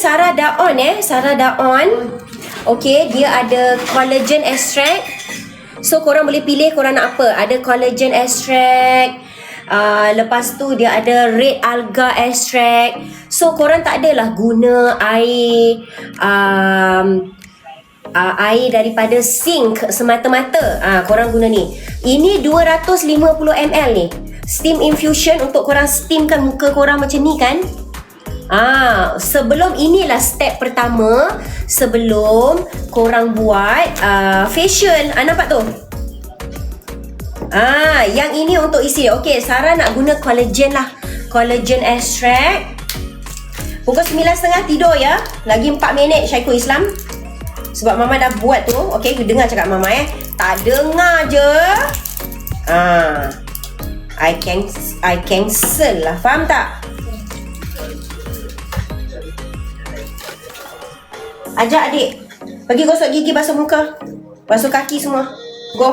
Sarah Daon Sarah Daon. Okay, dia ada collagen extract. So korang boleh pilih korang nak apa. Ada collagen extract, lepas tu dia ada red alga extract. So korang tak adalah guna air air daripada sink semata-mata. Korang guna ni. Ini 250 ml ni. Steam infusion untuk korang steamkan muka korang macam ni kan. Sebelum inilah step pertama sebelum korang buat facial. Nampak tu? Yang ini untuk isi. Okey, Sarah nak guna collagen lah. Collagen extract. Pukul 9.30 tidur ya. Lagi 4 minit Syaikul Islam. Sebab Mama dah buat tu. Okey, dengar cakap Mama Tak dengar je. I cancel lah. Faham tak? Ajak adik. Pergi gosok gigi, basuh muka. Basuh kaki semua. Go.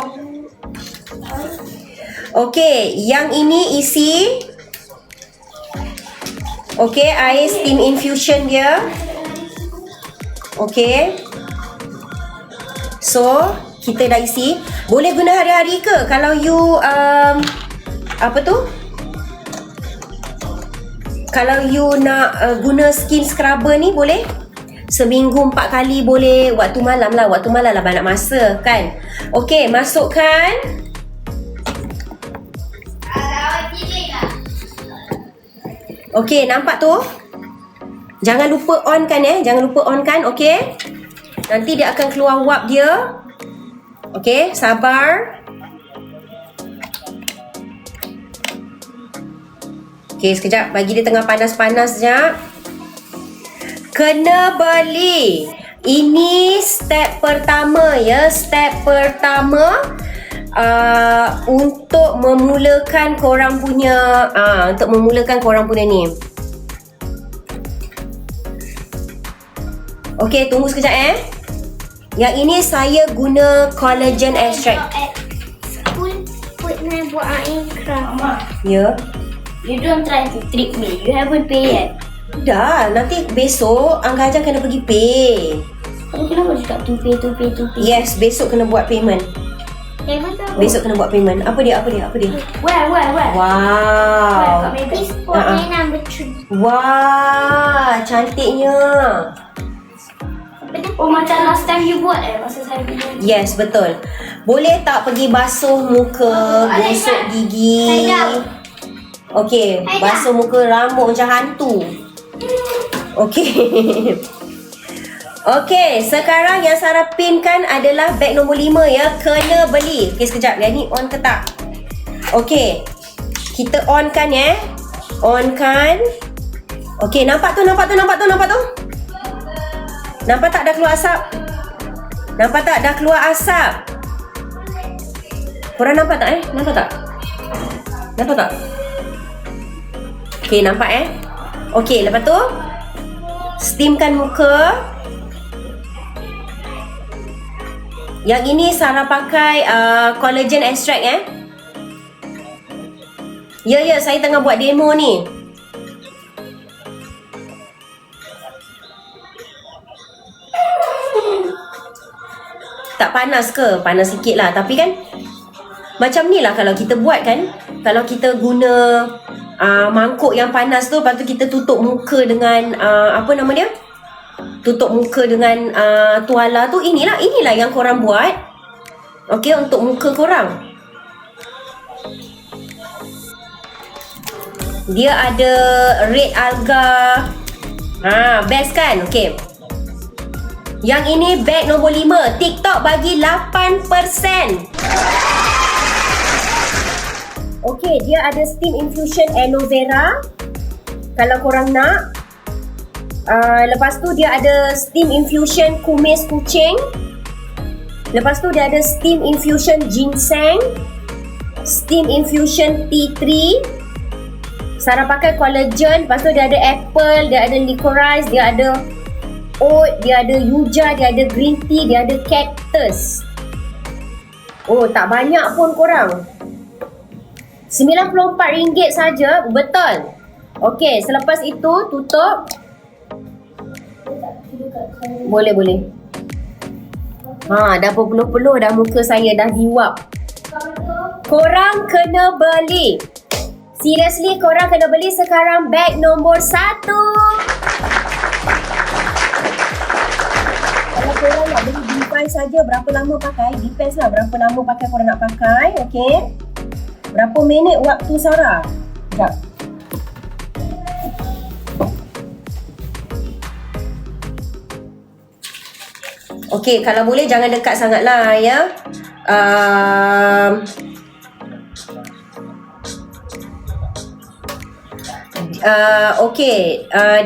Okey, yang ini isi. Okey, air steam infusion dia. Okey. So, kita dah isi. Boleh guna hari-hari ke? Kalau you apa tu? Kalau you nak guna skin scrubber ni boleh? Seminggu 4 kali boleh. Waktu malam lah banyak masa kan. Okey, masukkan. Okey, nampak tu? Jangan lupa on kan Jangan lupa on kan, okey? Nanti dia akan keluar wap dia. Okey, sabar. Okey, sekejap. Bagi dia tengah panas-panas sekejap. Kena beli. Ini step pertama ya. Step pertama untuk memulakan korang punya ni. Okey, tunggu sekejap Yang ini saya guna collagen extract. School pernah buat aircraft. Ya. You don't try to trick me. You haven't pay yet. Dah, nanti besok Angga Ajang kena pergi pay. Tapi kenapa cakap to pay? Yes, besok kena buat payment. Besok kena buat payment. Apa dia? Where? Wow. This spotnya number 3. Wah, cantiknya. Oh, macam last time you buat masa saya punya. Yes, betul. Boleh tak pergi basuh muka, gosok gigi. Okey, basuh muka, rambut macam hantu. Okey. Okey, sekarang yang Sarah pinkan adalah beg nombor 5 ya. Kena beli. Okey, sekejap. Yang ni on ke tak? Okey. Kita on kan On kan. Okey, nampak tu? Nampak tak dah keluar asap? Nampak tak dah keluar asap? Korang nampak tak Nampak tak? Okey, nampak Okey, lepas tu steamkan muka. Yang ini Sarah pakai collagen extract Ya, saya tengah buat demo ni. Tak panas ke? Panas sikit lah. Tapi kan macam ni lah kalau kita buat kan. Kalau kita guna mangkuk yang panas tu, lepas tu kita tutup muka dengan apa nama dia? Tutup muka dengan tuala tu. Inilah yang korang buat. Okey, untuk muka korang. Dia ada red alga. Best kan? Okey. Yang ini beg nombor 5. TikTok bagi 8%. Okey, dia ada steam infusion aloe vera. Kalau korang nak. Lepas tu dia ada steam infusion kumis kucing. Lepas tu dia ada steam infusion ginseng. Steam infusion tea tree. Sarah pakai collagen. Lepas tu dia ada apple, dia ada licorice, dia ada oat, dia ada yuja, dia ada green tea, dia ada cactus. Oh, tak banyak pun korang. RM94 saja, betul. Okey, selepas itu tutup. Boleh. Dah berpeluh-peluh dah muka saya, dah diwap. Korang kena beli. Seriously, korang kena beli sekarang beg nombor 1. Kalau korang nak beli device saja, berapa lama pakai? Depends lah berapa lama pakai korang nak pakai. Okay. Berapa minit waktu Sarah? Sekejap. Okay, kalau boleh jangan dekat sangat lah ya.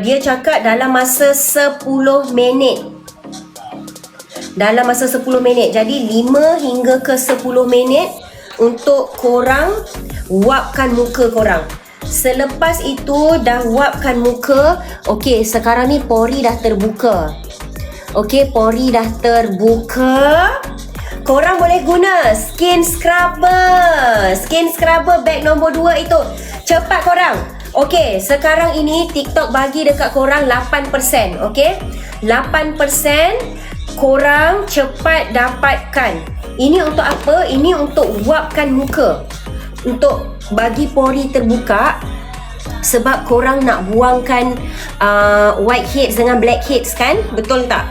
Dia cakap dalam masa 10 minit. Dalam masa 10 minit. Jadi 5 hingga ke 10 minit untuk korang wapkan muka korang. Selepas itu dah wapkan muka, okey, sekarang ni pori dah terbuka. Okey, pori dah terbuka. Korang boleh guna skin scrubber. Skin scrubber beg nombor 2 itu. Cepat korang. Okey, sekarang ini TikTok bagi dekat korang 8%. Okey, 8% korang cepat dapatkan. Ini untuk apa? Ini untuk wapkan muka. Untuk bagi pori terbuka. Sebab korang nak buangkan whiteheads dengan blackheads kan? Betul tak?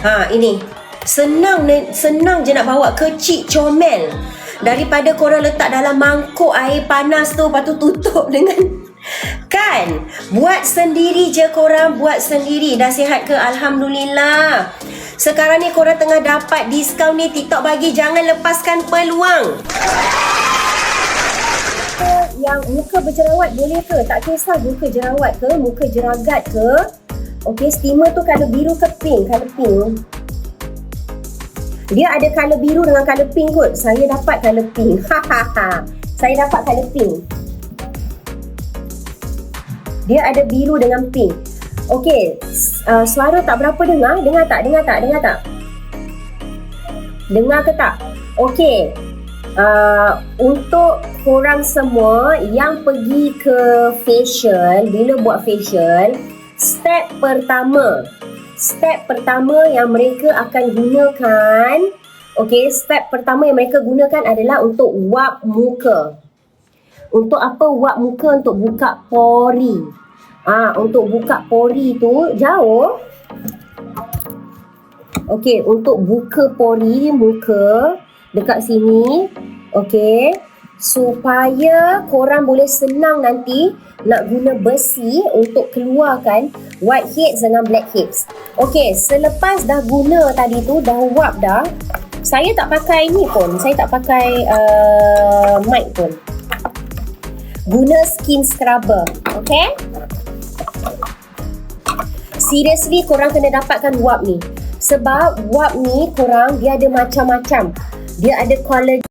Ini senang je nak bawa, kecil comel. Daripada korang letak dalam mangkuk air panas tu, lepas tu tutup dengan kan? Buat sendiri je korang, buat sendiri. Dah sihat ke? Alhamdulillah. Sekarang ni korang tengah dapat diskaun ni, TikTok bagi, jangan lepaskan peluang. Yang muka berjerawat boleh ke? Tak kisah muka jerawat ke, muka jeragat ke. Okey, steamer tu colour biru ke pink? Colour pink. Dia ada colour biru dengan colour pink kot. Saya dapat colour pink. Saya dapat colour pink. Dia ada biru dengan pink. Okey, suara tak berapa dengar. Dengar tak? Dengar ke tak? Okey. Untuk korang semua yang pergi ke facial, bila buat facial, step pertama yang mereka akan gunakan, step pertama yang mereka gunakan adalah untuk wap muka. Untuk apa wap muka? Untuk buka pori. Untuk buka pori tu jauh. Okey, untuk buka pori muka dekat sini. Okey, supaya korang boleh senang nanti nak guna besi untuk keluarkan whiteheads dengan blackheads. Okey, selepas dah guna tadi tu, dah wap dah. Saya tak pakai ni pun. Saya tak pakai mic pun. Guna skin scrubber. Okey? Seriously, korang kena dapatkan wap ni. Sebab wap ni korang, dia ada macam-macam. Dia ada collagen.